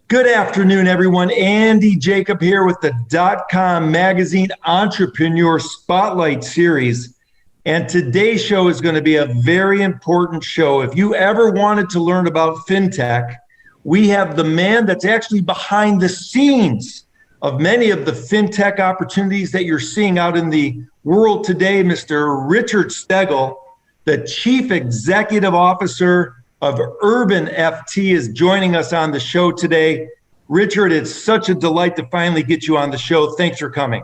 Good afternoon, everyone. Andy Jacob here with the DotCom Magazine Entrepreneur Spotlight Series. And today's show is going to be a very important show. If you ever wanted to learn about FinTech, we have the man that's actually behind the scenes of many of the FinTech opportunities that you're seeing out in the world today, Mr. Richard Steggall, the Chief Executive Officer of Urban FT, is joining us on the show today. Richard, it's such a delight to finally get you on the show. Thanks for coming.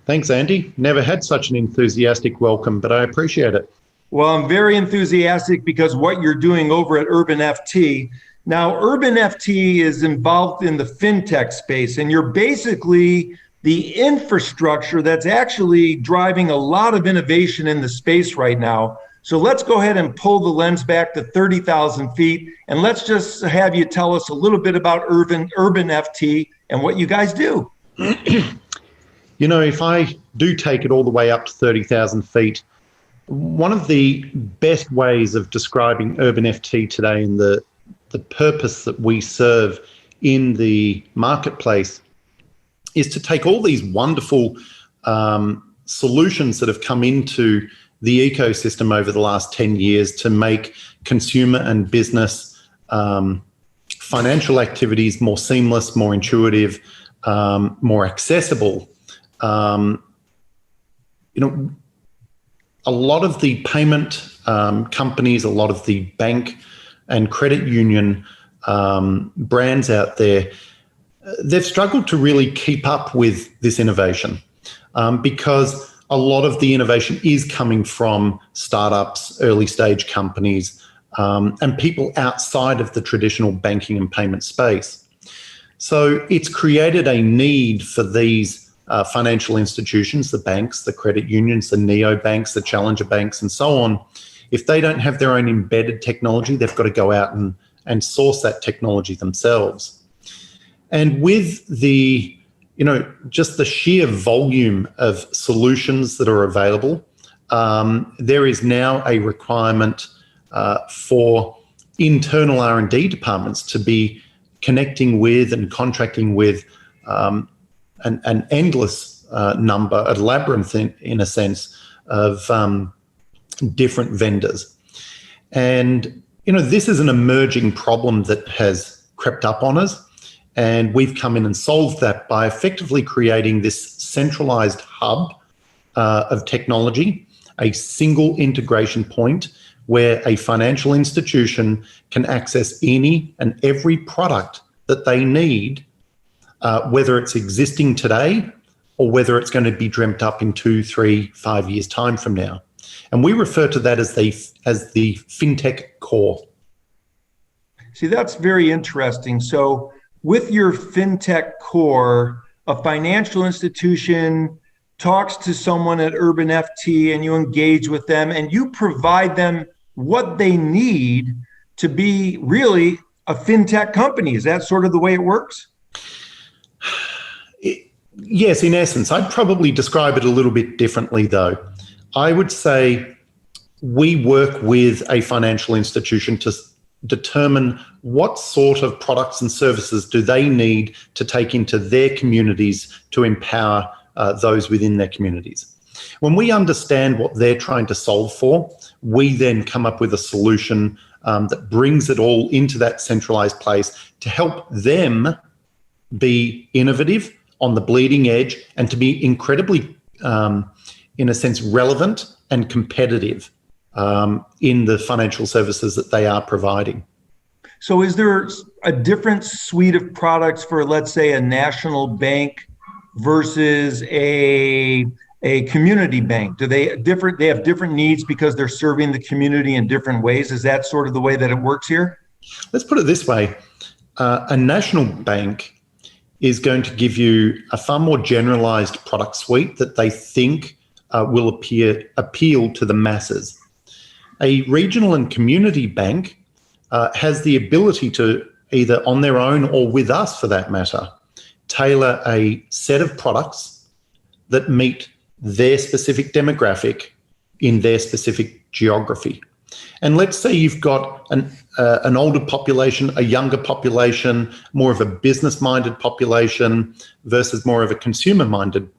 Thanks, Andy. Never had such an enthusiastic welcome, but I appreciate it. Well, I'm very enthusiastic because what you're doing over at Urban FT. Now, Urban FT is involved in the FinTech space, and you're basically the infrastructure that's actually driving a lot of innovation in the space right now. So let's go ahead and pull the lens back to 30,000 feet, and let's just have you tell us a little bit about Urban FT and what you guys do. You know, if I do take it all the way up to 30,000 feet, one of the best ways of describing Urban FT today and the purpose that we serve in the marketplace is to take all these wonderful solutions that have come into the ecosystem over the last 10 years to make consumer and business financial activities more seamless, more intuitive, more accessible. A lot of the payment companies, a lot of the bank and credit union brands out there, they've struggled to really keep up with this innovation because a lot of the innovation is coming from startups, early stage companies, and people outside of the traditional banking and payment space. So it's created a need for these financial institutions, the banks, the credit unions, the neobanks, the challenger banks, and so on. If they don't have their own embedded technology, they've got to go out and source that technology themselves. And with the just the sheer volume of solutions that are available, there is now a requirement for internal R&D departments to be connecting with and contracting with an endless number, a labyrinth in a sense, of different vendors. And, this is an emerging problem that has crept up on us. And we've come in and solved that by effectively creating this centralized hub of technology, a single integration point where a financial institution can access any and every product that they need, whether it's existing today or whether it's going to be dreamt up in 2, 3, 5 years' time from now. And we refer to that as the FinTech Core. See, that's very interesting. So with your FinTech Core, a financial institution talks to someone at Urban FT and you engage with them and you provide them what they need to be really a FinTech company. Is that sort of the way it works? Yes, in essence. I'd probably describe it a little bit differently, though. I would say we work with a financial institution to determine what sort of products and services do they need to take into their communities to empower those within their communities. When we understand what they're trying to solve for, we then come up with a solution that brings it all into that centralized place to help them be innovative, on the bleeding edge, and to be incredibly, in a sense, relevant and competitive in the financial services that they are providing. So is there a different suite of products for, let's say, a national bank versus a community bank? Do they have different needs because they're serving the community in different ways? Is that sort of the way that it works here? Let's put it this way. A national bank is going to give you a far more generalized product suite that they think will appeal to the masses. A regional and community bank has the ability to, either on their own or with us for that matter, tailor a set of products that meet their specific demographic in their specific geography. And let's say you've got an older population, a younger population, more of a business-minded population versus more of a consumer-minded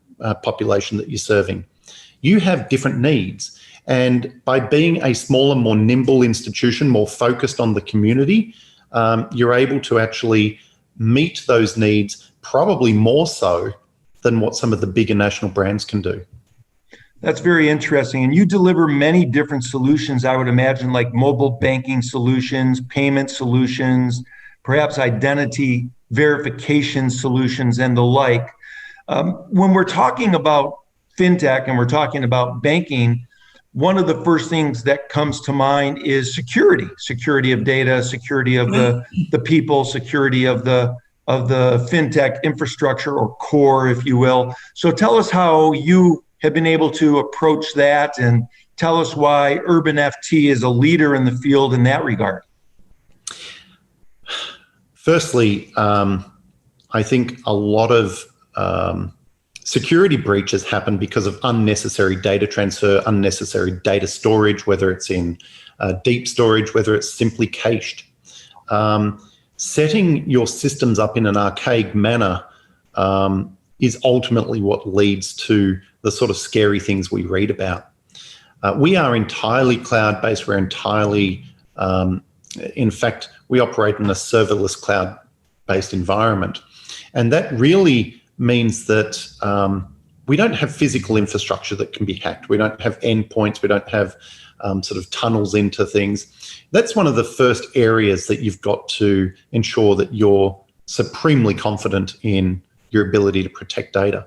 population that you're serving. You have different needs. And by being a smaller, more nimble institution, more focused on the community, you're able to actually meet those needs probably more so than what some of the bigger national brands can do. That's very interesting. And you deliver many different solutions, I would imagine, like mobile banking solutions, payment solutions, perhaps identity verification solutions, and the like. When we're talking about fintech and we're talking about banking, one of the first things that comes to mind is security of data, security of the people, security of the fintech infrastructure or core, if you will. So tell us how you have been able to approach that, and tell us why Urban FT is a leader in the field in that regard. Firstly, I think a lot of security breaches happen because of unnecessary data transfer, unnecessary data storage, whether it's in deep storage, whether it's simply cached. Setting your systems up in an archaic manner is ultimately what leads to the sort of scary things we read about. We are entirely cloud-based. We're entirely, in fact, we operate in a serverless cloud-based environment. And that really means that we don't have physical infrastructure that can be hacked. We don't have endpoints. We don't have sort of tunnels into things. That's one of the first areas that you've got to ensure that you're supremely confident in your ability to protect data.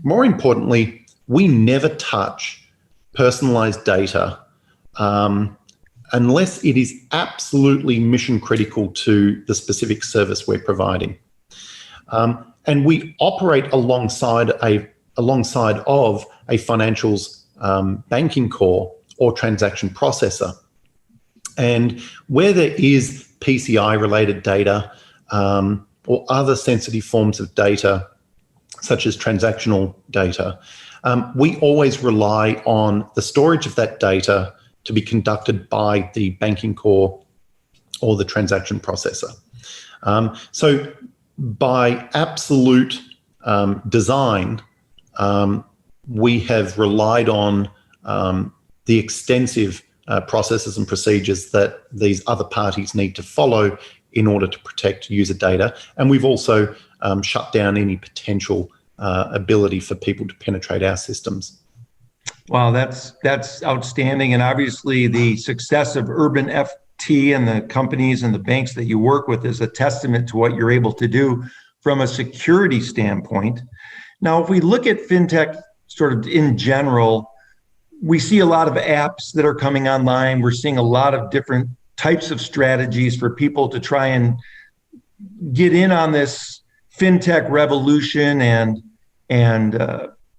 More importantly, we never touch personalized data unless it is absolutely mission critical to the specific service we're providing. And we operate alongside of a financials banking core or transaction processor. And where there is PCI related data or other sensitive forms of data, such as transactional data, we always rely on the storage of that data to be conducted by the banking core or the transaction processor. So by absolute design, we have relied on the extensive processes and procedures that these other parties need to follow in order to protect user data. And we've also shut down any potential ability for people to penetrate our systems. Wow, that's outstanding. And obviously the success of Urban FT and the companies and the banks that you work with is a testament to what you're able to do from a security standpoint. Now, if we look at fintech sort of in general, we see a lot of apps that are coming online. We're seeing a lot of different types of strategies for people to try and get in on this fintech revolution and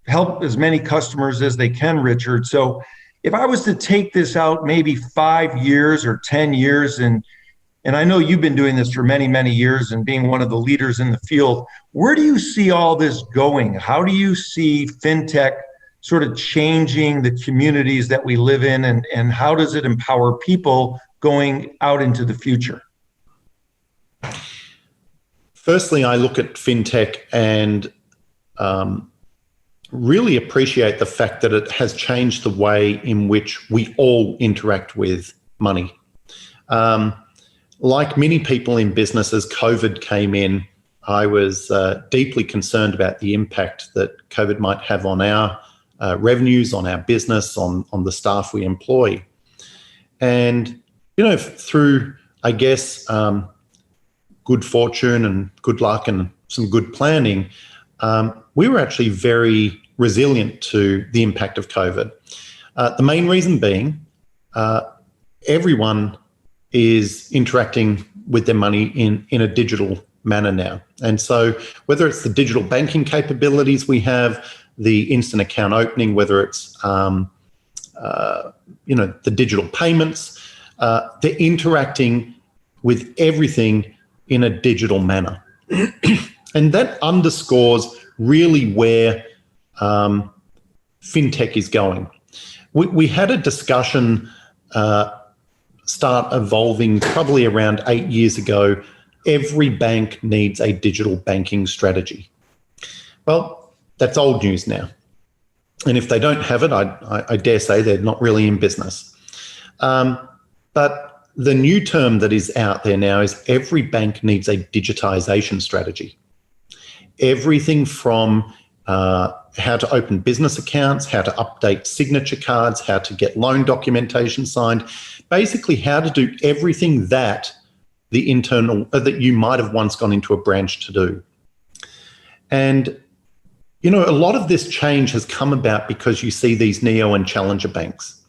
help as many customers as they can, Richard. So if I was to take this out maybe 5 years or 10 years, and I know you've been doing this for many, many years and being one of the leaders in the field, where do you see all this going? How do you see fintech sort of changing the communities that we live in, and how does it empower people going out into the future? Firstly, I look at fintech and really appreciate the fact that it has changed the way in which we all interact with money. Like many people in business, as COVID came in, I was deeply concerned about the impact that COVID might have on our revenues, on our business, on the staff we employ. And, you know, through, I guess, good fortune and good luck and some good planning, we were actually very resilient to the impact of COVID. The main reason being everyone is interacting with their money in a digital manner now. And so whether it's the digital banking capabilities we have, the instant account opening, whether it's the digital payments, they're interacting with everything in a digital manner. And that underscores really where fintech is going. We had a discussion start evolving probably around 8 years ago. Every bank needs a digital banking strategy. Well, that's old news now. And if they don't have it, I dare say they're not really in business. But the new term that is out there now is every bank needs a digitization strategy. Everything from how to open business accounts, how to update signature cards, how to get loan documentation signed, basically how to do everything that that you might have once gone into a branch to do. And a lot of this change has come about because you see these neo and challenger banks.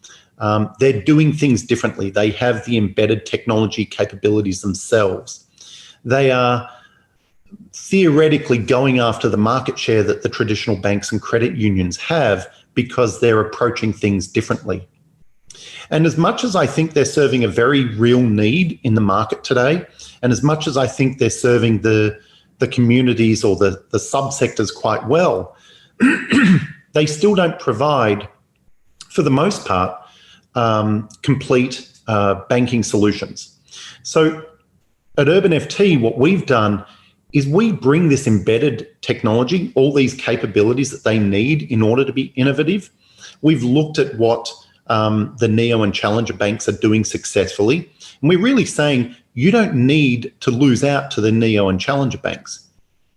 They're doing things differently. They have the embedded technology capabilities themselves. They are theoretically going after the market share that the traditional banks and credit unions have because they're approaching things differently. And as much as I think they're serving a very real need in the market today, and as much as I think they're serving the communities or the subsectors quite well, they still don't provide, for the most part, complete banking solutions. So at Urban FT, what we've done is we bring this embedded technology, all these capabilities that they need in order to be innovative. We've looked at what the neo and challenger banks are doing successfully. And we're really saying you don't need to lose out to the neo and challenger banks.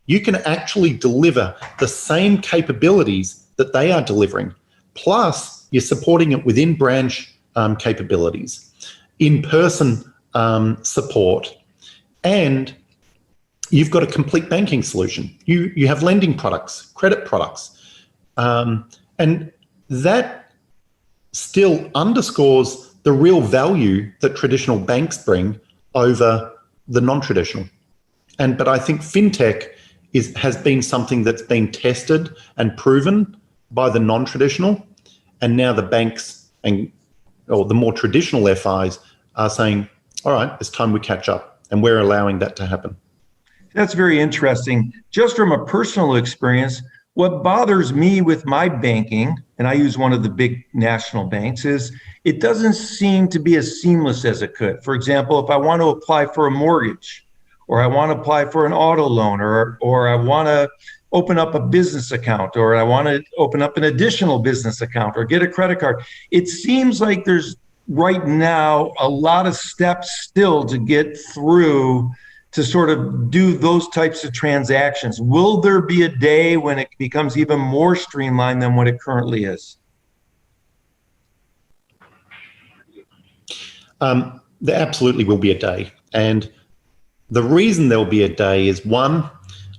You can actually deliver the same capabilities that they are delivering. Plus, you're supporting it within branch capabilities, in-person support, and you've got a complete banking solution. You have lending products, credit products, and that still underscores the real value that traditional banks bring over the non-traditional. But I think fintech has been something that's been tested and proven by the non-traditional, and now the banks or the more traditional FIs are saying, all right, it's time we catch up, and we're allowing that to happen. That's very interesting. Just from a personal experience, what bothers me with my banking, and I use one of the big national banks, is it doesn't seem to be as seamless as it could. For example, if I want to apply for a mortgage, or I want to apply for an auto loan, or I want to open up a business account, or I want to open up an additional business account, or get a credit card, it seems like there's right now a lot of steps still to get through to sort of do those types of transactions. Will there be a day when it becomes even more streamlined than what it currently is? There absolutely will be a day. And the reason there'll be a day is, one,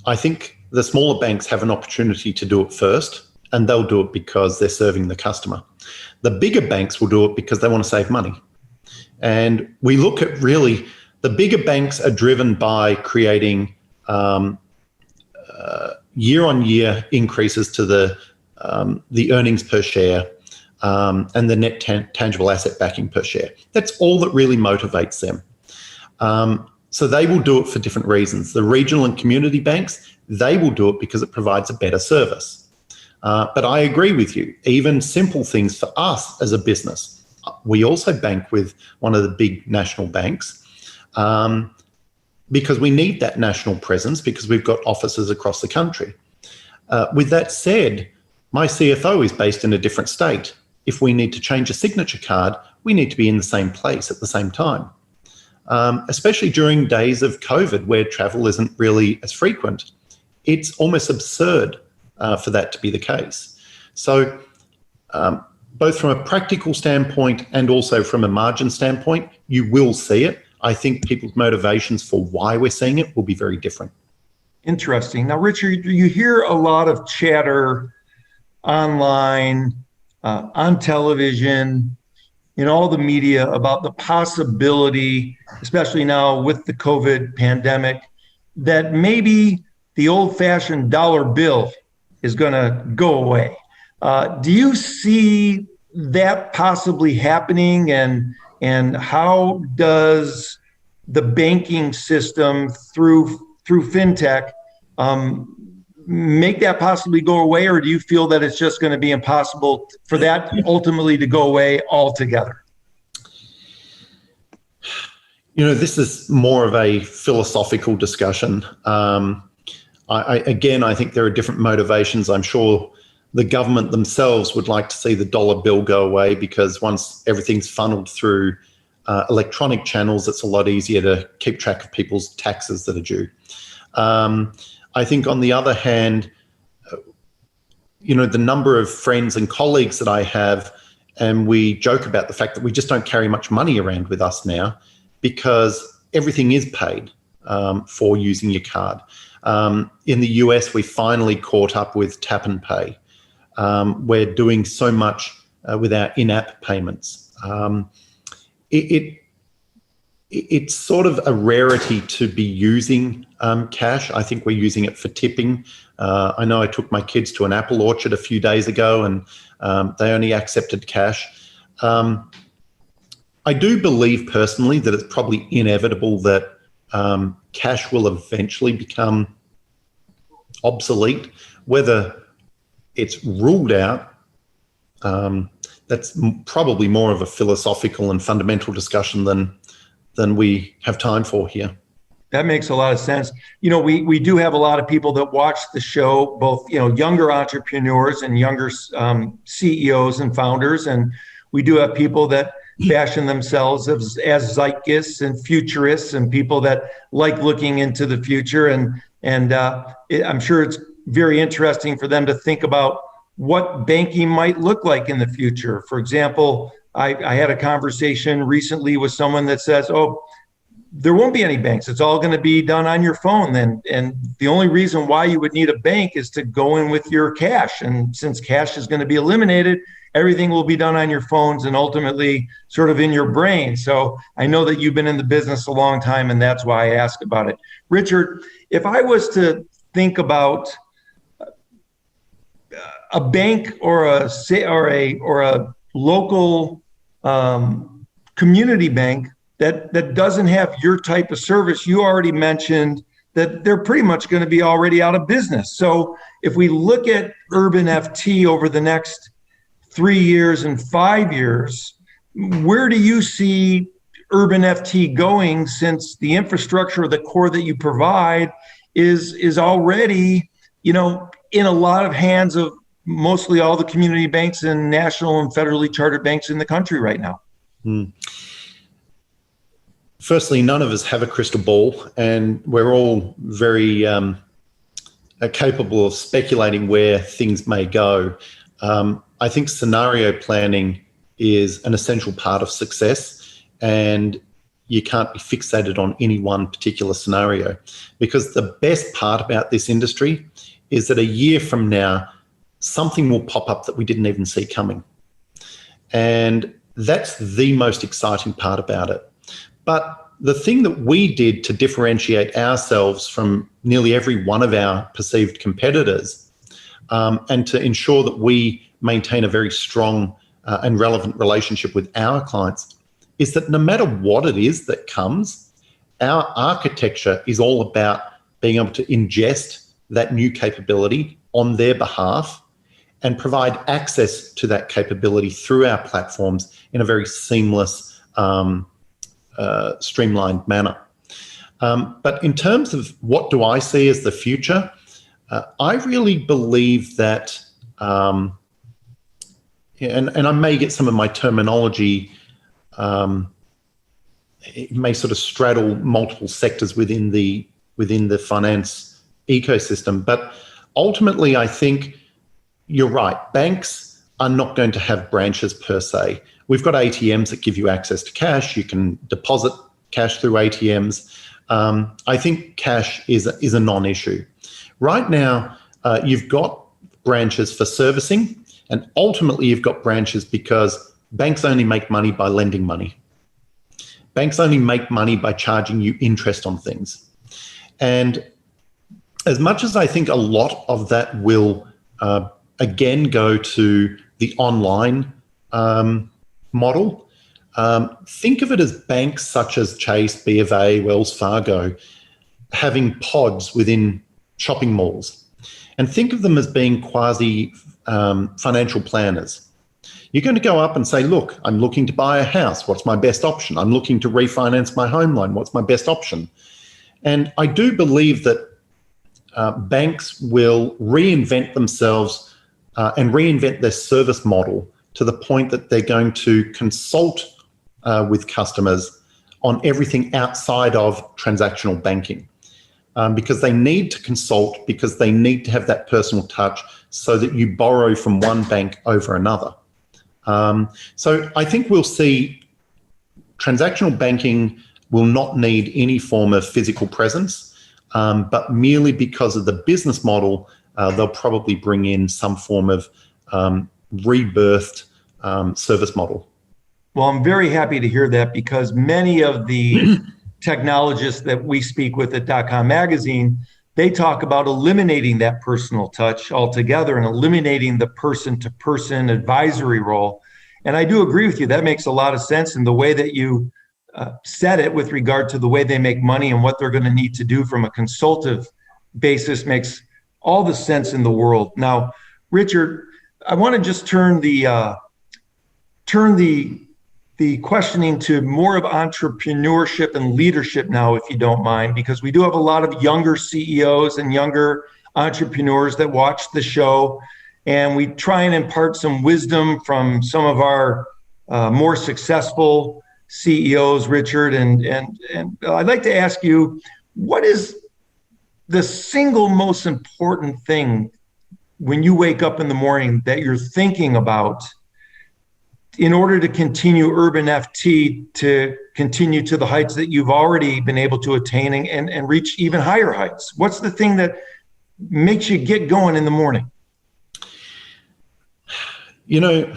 I think the smaller banks have an opportunity to do it first, and they'll do it because they're serving the customer. The bigger banks will do it because they want to save money. And we look at really, the bigger banks are driven by creating year-on-year increases to the earnings per share and the net tangible asset backing per share. That's all that really motivates them. So they will do it for different reasons. The regional and community banks, they will do it because it provides a better service. But I agree with you, even simple things for us as a business. We also bank with one of the big national banks because we need that national presence because we've got offices across the country. With that said, my CFO is based in a different state. If we need to change a signature card, we need to be in the same place at the same time. Especially during days of COVID where travel isn't really as frequent. It's almost absurd for that to be the case. So both from a practical standpoint and also from a margin standpoint, you will see it. I think people's motivations for why we're seeing it will be very different. Interesting. Now, Richard, you hear a lot of chatter online, on television, in all the media about the possibility, especially now with the COVID pandemic, that maybe the old-fashioned dollar bill is going to go away. Do you see that possibly happening, and how does the banking system through fintech make that possibly go away, or do you feel that it's just going to be impossible for that ultimately to go away altogether? This is more of a philosophical discussion. I think there are different motivations. I'm sure the government themselves would like to see the dollar bill go away, because once everything's funneled through electronic channels, it's a lot easier to keep track of people's taxes that are due. I think on the other hand, the number of friends and colleagues that I have, and we joke about the fact that we just don't carry much money around with us now, because everything is paid for using your card. In the US, we finally caught up with tap and pay. We're doing so much with our in-app payments. It's sort of a rarity to be using cash. I think we're using it for tipping. I know I took my kids to an apple orchard a few days ago, and they only accepted cash. I do believe personally that it's probably inevitable that cash will eventually become obsolete. Whether it's ruled out, that's probably more of a philosophical and fundamental discussion than we have time for here. That makes a lot of sense. We do have a lot of people that watch the show, both, younger entrepreneurs and younger CEOs and founders. And we do have people that fashion themselves as zeitgeists and futurists, and people that like looking into the future. And I'm sure it's very interesting for them to think about what banking might look like in the future. For example, I had a conversation recently with someone that says, there won't be any banks. It's all going to be done on your phone then. And the only reason why you would need a bank is to go in with your cash. And since cash is going to be eliminated, everything will be done on your phones and ultimately sort of in your brain. So I know that you've been in the business a long time, and that's why I ask about it. Richard, if I was to think about a bank or a local community bank that doesn't have your type of service, you already mentioned that they're pretty much going to be already out of business. So if we look at Urban FT over the next 3 years and 5 years, where do you see Urban FT going, since the infrastructure of the core that you provide is already, in a lot of hands of mostly all the community banks and national and federally chartered banks in the country right now? Firstly, none of us have a crystal ball, and we're all very capable of speculating where things may go. I think scenario planning is an essential part of success, and you can't be fixated on any one particular scenario, because the best part about this industry is that a year from now, something will pop up that we didn't even see coming. And that's the most exciting part about it. But the thing that we did to differentiate ourselves from nearly every one of our perceived competitors, and to ensure that we maintain a very strong and relevant relationship with our clients, is that no matter what it is that comes, our architecture is all about being able to ingest that new capability on their behalf and provide access to that capability through our platforms in a very seamless, streamlined manner. But in terms of what do I see as the future, I really believe that, and I may get some of my terminology, it may sort of straddle multiple sectors within the finance ecosystem. But ultimately, I think you're right. Banks are not going to have branches per se. We've got ATMs that give you access to cash. You can deposit cash through ATMs. I think cash is a non-issue. Right now, you've got branches for servicing, and ultimately you've got branches because banks only make money by lending money. Banks only make money by charging you interest on things. And as much as I think a lot of that will again go to the online model, think of it as banks such as Chase, B of A, Wells Fargo, having pods within shopping malls. And think of them as being quasi financial planners. You're going to go up and say, look, I'm looking to buy a house. What's my best option? I'm looking to refinance my home loan. What's my best option? And I do believe that banks will reinvent themselves and reinvent their service model to the point that they're going to consult with customers on everything outside of transactional banking, because they need to consult, because they need to have that personal touch so that you borrow from one bank over another. So I think we'll see transactional banking will not need any form of physical presence, but merely because of the business model, they'll probably bring in some form of rebirthed service model. Well, I'm very happy to hear that, because many of the technologists that we speak with at DotCom Magazine, they talk about eliminating that personal touch altogether and eliminating the person-to-person advisory role. And I do agree with you. That makes a lot of sense. And the way that you said it with regard to the way they make money and what they're going to need to do from a consultative basis makes all the sense in the world. Now, Richard, I want to just turn the questioning to more of entrepreneurship and leadership now, if you don't mind, because we do have a lot of younger CEOs and younger entrepreneurs that watch the show, and we try and impart some wisdom from some of our more successful CEOs, Richard. And I'd like to ask you, what is the single most important thing when you wake up in the morning that you're thinking about in order to continue Urban FT to continue to the heights that you've already been able to attain and reach even higher heights? What's the thing that makes you get going in the morning? You know,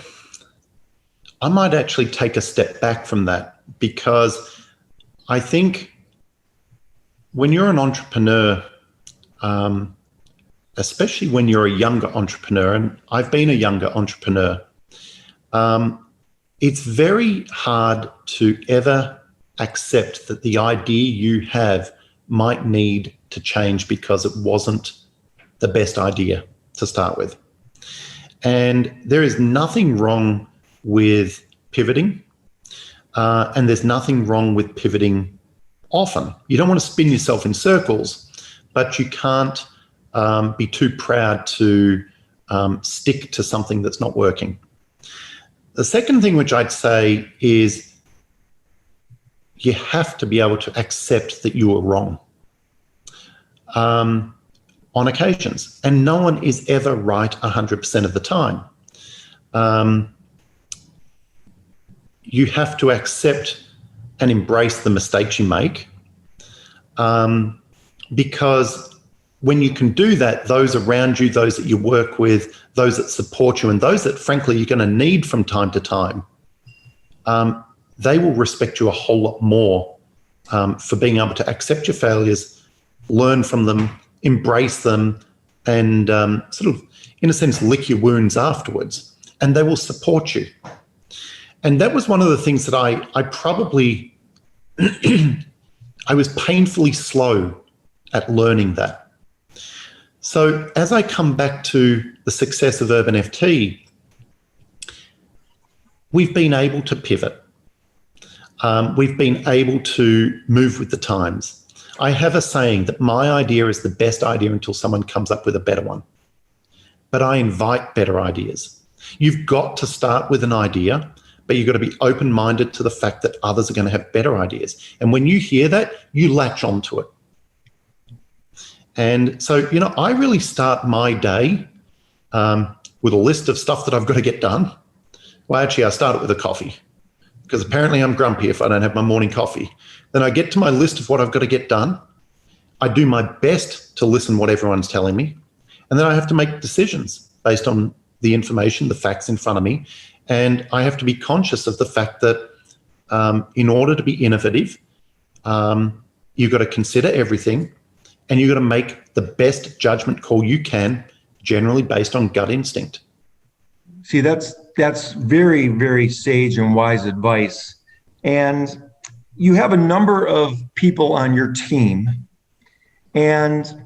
I might actually take a step back from that, because I think when you're an entrepreneur, especially when you're a younger entrepreneur, and I've been a younger entrepreneur, it's very hard to ever accept that the idea you have might need to change because it wasn't the best idea to start with. And there is nothing wrong with pivoting, and there's nothing wrong with pivoting often. You don't want to spin yourself in circles, but you can't be too proud to stick to something that's not working. The second thing which I'd say is you have to be able to accept that you were wrong on occasions, and no one is ever right 100% of the time. You have to accept and embrace the mistakes you make, because when you can do that, those around you, those that you work with, those that support you, and those that, frankly, you're going to need from time to time, they will respect you a whole lot more for being able to accept your failures, learn from them, embrace them, and sort of, in a sense, lick your wounds afterwards. And they will support you. And that was one of the things that I probably, I was painfully slow at learning that. So as I come back to the success of Urban FT, we've been able to pivot. We've been able to move with the times. I have a saying that my idea is the best idea until someone comes up with a better one. But I invite better ideas. You've got to start with an idea, but you've got to be open-minded to the fact that others are going to have better ideas. And when you hear that, you latch onto it. And so, you know, I really start my day with a list of stuff that I've got to get done. Well, actually, I start it with a coffee, because apparently I'm grumpy if I don't have my morning coffee. Then I get to my list of what I've got to get done. I do my best to listen to what everyone's telling me. And then I have to make decisions based on the information, the facts in front of me. And I have to be conscious of the fact that in order to be innovative, you've got to consider everything, and you've got to make the best judgment call you can, generally based on gut instinct. See, that's very, very sage and wise advice. And you have a number of people on your team. And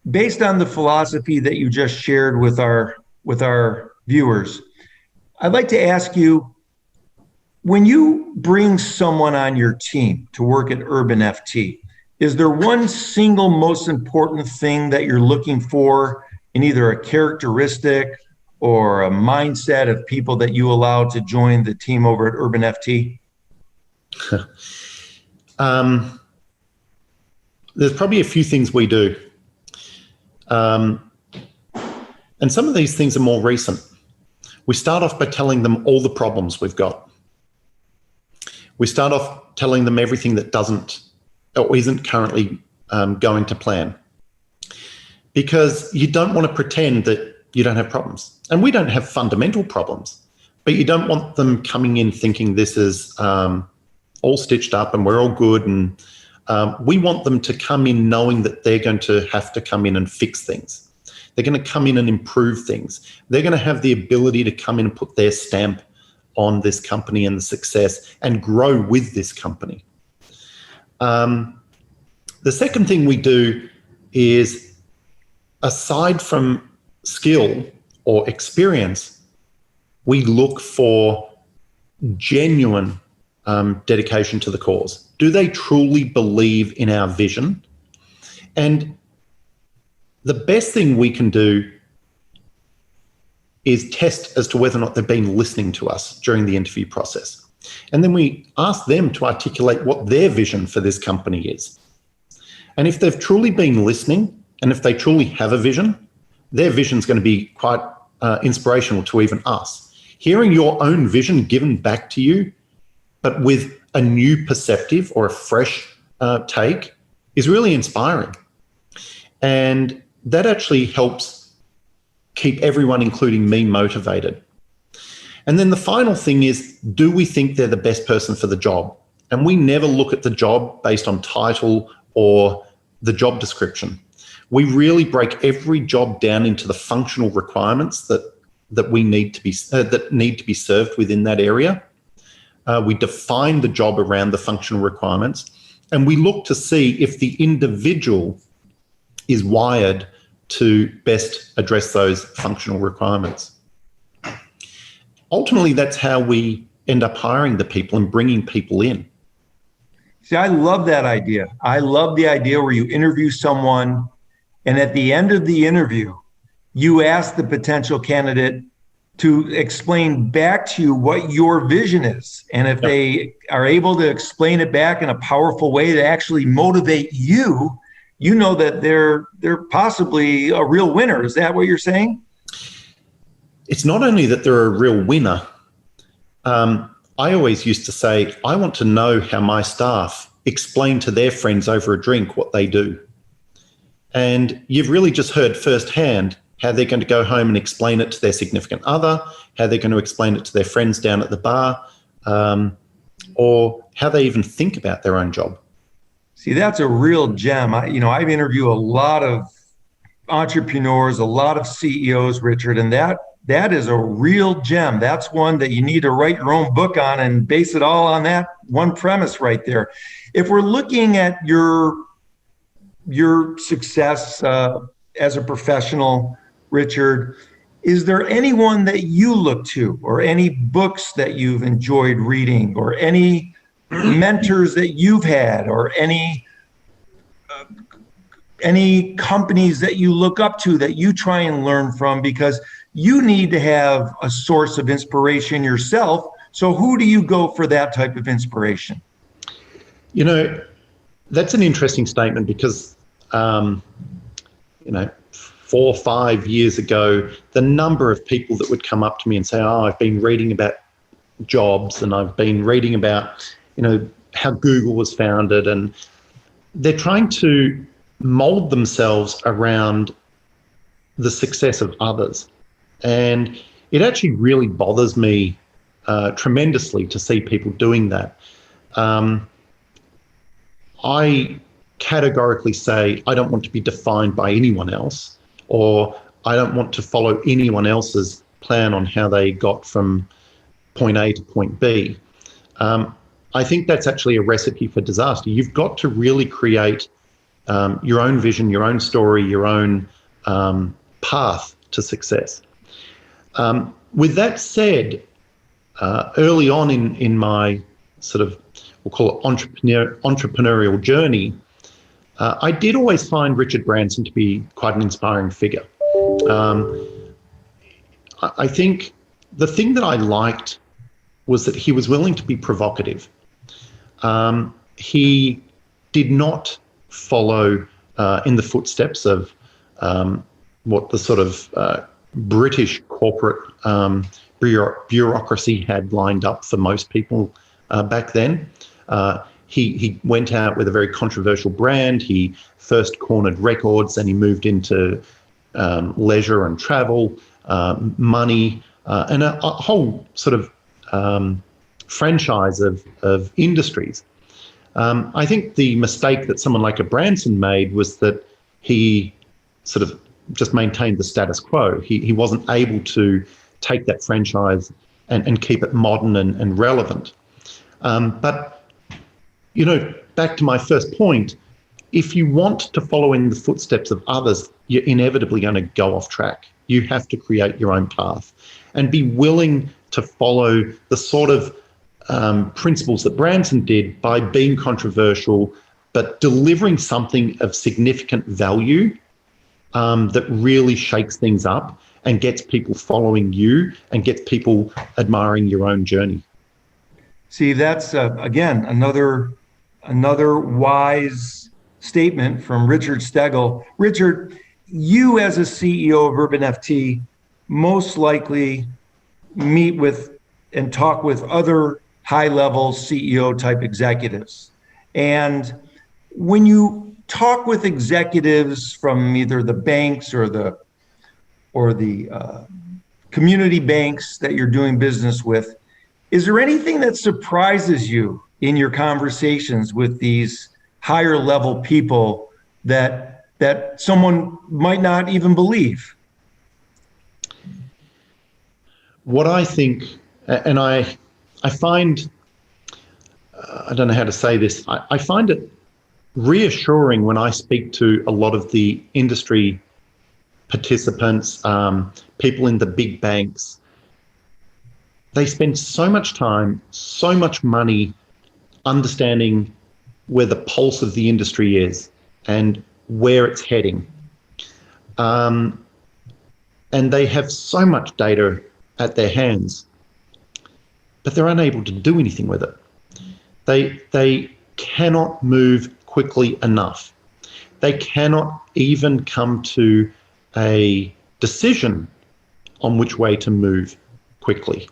based on the philosophy that you just shared with our viewers, I'd like to ask you, when you bring someone on your team to work at Urban FT, is there one single most important thing that you're looking for in either a characteristic or a mindset of people that you allow to join the team over at Urban FT? There's probably a few things we do. And some of these things are more recent. We start off by telling them all the problems we've got. We start off telling them everything that doesn't or isn't currently going to plan. Because you don't want to pretend that you don't have problems. And we don't have fundamental problems, but you don't want them coming in thinking this is all stitched up and we're all good. And we want them to come in knowing that they're going to have to come in and fix things. They're going to come in and improve things. They're going to have the ability to come in and put their stamp on this company and the success and grow with this company. The second thing we do is, aside from skill or experience, we look for genuine dedication to the cause. Do they truly believe in our vision? And the best thing we can do is test as to whether or not they've been listening to us during the interview process. And then we ask them to articulate what their vision for this company is. And if they've truly been listening, and if they truly have a vision, their vision is going to be quite inspirational to even us. Hearing your own vision given back to you, but with a new perspective or a fresh take, is really inspiring. And that actually helps keep everyone, including me, motivated. And then the final thing is, do we think they're the best person for the job? And we never look at the job based on title or the job description. We really break every job down into the functional requirements that we need to be that need to be served within that area. We define the job around the functional requirements, and we look to see if the individual is wired to best address those functional requirements. Ultimately, that's how we end up hiring the people and bringing people in. See, I love that idea. I love the idea where you interview someone, and at the end of the interview, you ask the potential candidate to explain back to you what your vision is. And if they are able to explain it back in a powerful way to actually motivate you, you know that they're possibly a real winner. Is that what you're saying? It's not only that they're a real winner. I always used to say, I want to know how my staff explain to their friends over a drink what they do. And you've really just heard firsthand how they're going to go home and explain it to their significant other, how they're going to explain it to their friends down at the bar, or how they even think about their own job. See, that's a real gem. I've interviewed a lot of entrepreneurs, a lot of CEOs, Richard, and that is a real gem. That's one that you need to write your own book on and base it all on that one premise right there. If we're looking at your success as a professional, Richard, is there anyone that you look to, or any books that you've enjoyed reading, or any mentors that you've had, or any companies that you look up to that you try and learn from? Because you need to have a source of inspiration yourself. So who do you go for that type of inspiration? That's an interesting statement because, 4 or 5 years ago, the number of people that would come up to me and say, I've been reading about jobs and I've been reading about, how Google was founded, and they're trying to mold themselves around the success of others. And it actually really bothers me tremendously to see people doing that. I categorically say I don't want to be defined by anyone else, or I don't want to follow anyone else's plan on how they got from point A to point B. I think that's actually a recipe for disaster. You've got to really create your own vision, your own story, your own path to success. With that said, early on in my sort of, we'll call it entrepreneurial journey, I did always find Richard Branson to be quite an inspiring figure. I think the thing that I liked was that he was willing to be provocative. He did not follow in the footsteps of what the sort of British corporate bureaucracy had lined up for most people back then. He went out with a very controversial brand. He first cornered records, and he moved into leisure and travel, money, and a whole sort of franchise of industries. I think the mistake that someone like a Branson made was that he sort of just maintained the status quo. He wasn't able to take that franchise and keep it modern and relevant. But, you know, back to my first point, if you want to follow in the footsteps of others, you're inevitably going to go off track. You have to create your own path and be willing to follow the sort of principles that Branson did by being controversial, but delivering something of significant value that really shakes things up and gets people following you and gets people admiring your own journey. See, that's, again, another wise statement from Richard Steggall. Richard, you as a CEO of Urban FT most likely meet with and talk with other high-level CEO-type executives. And when you talk with executives from either the banks or the community banks that you're doing business with, is there anything that surprises you in your conversations with these higher level people that someone might not even believe? What I think, and I find, I don't know how to say this, I find it reassuring when I speak to a lot of the industry participants, people in the big banks. They spend so much time, so much money understanding where the pulse of the industry is and where it's heading. And they have so much data at their hands, but they're unable to do anything with it. They cannot move quickly enough. They cannot even come to a decision on which way to move quickly,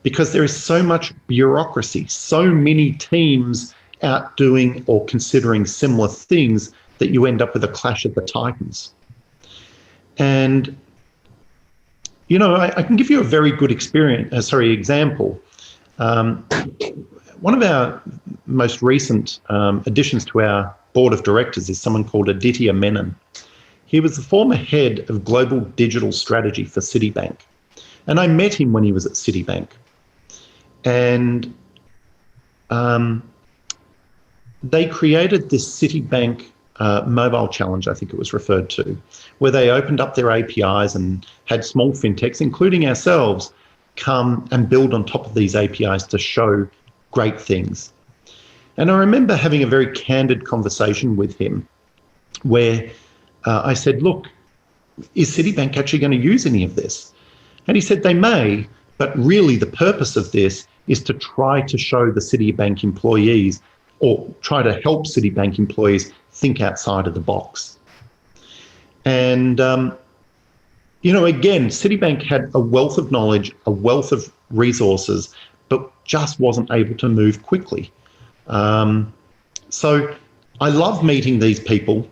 because there is so much bureaucracy, so many teams out doing or considering similar things that you end up with a clash of the titans. And, you know, I can give you a very good example. One of our most recent additions to our board of directors is someone called Aditya Menon. He was the former head of global digital strategy for Citibank. And I met him when he was at Citibank. And they created this Citibank mobile challenge, I think it was referred to, where they opened up their APIs and had small fintechs, including ourselves, come and build on top of these APIs to show great things. And I remember having a very candid conversation with him where I said, look, is Citibank actually going to use any of this? And he said they may, but really the purpose of this is to try to show the Citibank employees, or try to help Citibank employees think outside of the box. And, you know, again, Citibank had a wealth of knowledge, a wealth of resources, but just wasn't able to move quickly. So I love meeting these people.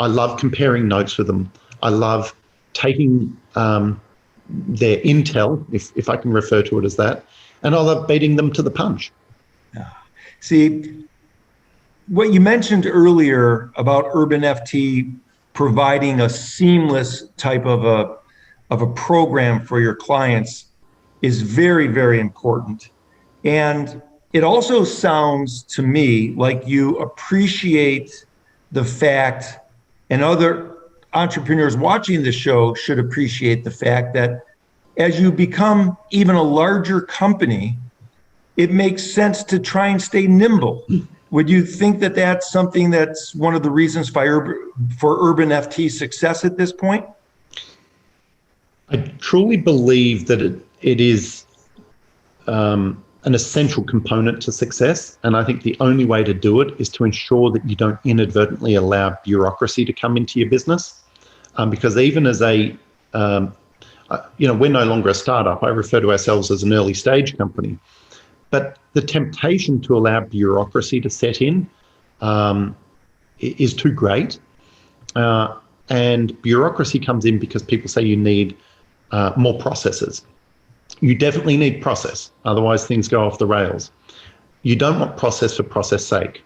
I love comparing notes with them. I love taking their intel, if I can refer to it as that, and I love beating them to the punch. See, what you mentioned earlier about Urban FT providing a seamless type of a program for your clients is very, very important. And it also sounds to me like you appreciate the fact, and other entrepreneurs watching the show should appreciate the fact, that as you become even a larger company, it makes sense to try and stay nimble. Would you think that that's something that's one of the reasons for Urban FT's success at this point? I truly believe that it is an essential component to success. And I think the only way to do it is to ensure that you don't inadvertently allow bureaucracy to come into your business. Because even as we're no longer a startup. I refer to ourselves as an early stage company. But the temptation to allow bureaucracy to set in is too great. And bureaucracy comes in because people say you need more processes. You definitely need process, otherwise things go off the rails. You don't want process for process sake.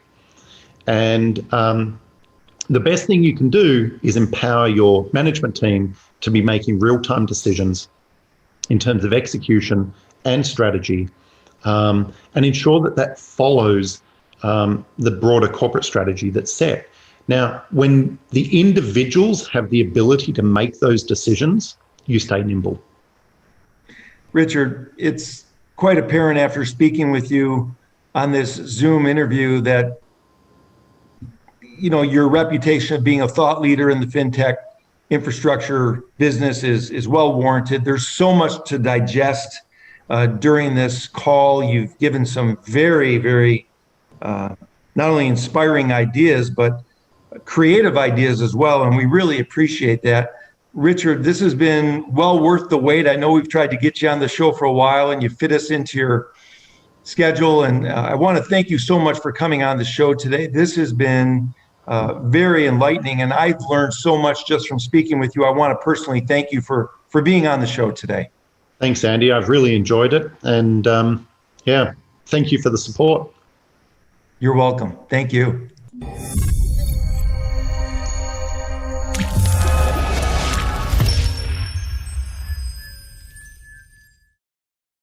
And the best thing you can do is empower your management team to be making real-time decisions in terms of execution and strategy, and ensure that that follows the broader corporate strategy that's set. Now, when the individuals have the ability to make those decisions, you stay nimble. Richard, it's quite apparent after speaking with you on this Zoom interview that, you know, your reputation of being a thought leader in the fintech infrastructure business is well warranted. There's so much to digest during this call. You've given some very, very not only inspiring ideas, but creative ideas as well. And we really appreciate that. Richard, this has been well worth the wait. I know we've tried to get you on the show for a while and you fit us into your schedule. And I want to thank you so much for coming on the show today. This has been very enlightening, and I've learned so much just from speaking with you. I want to personally thank you for being on the show today. Thanks, Andy. I've really enjoyed it. And thank you for the support. You're welcome. Thank you.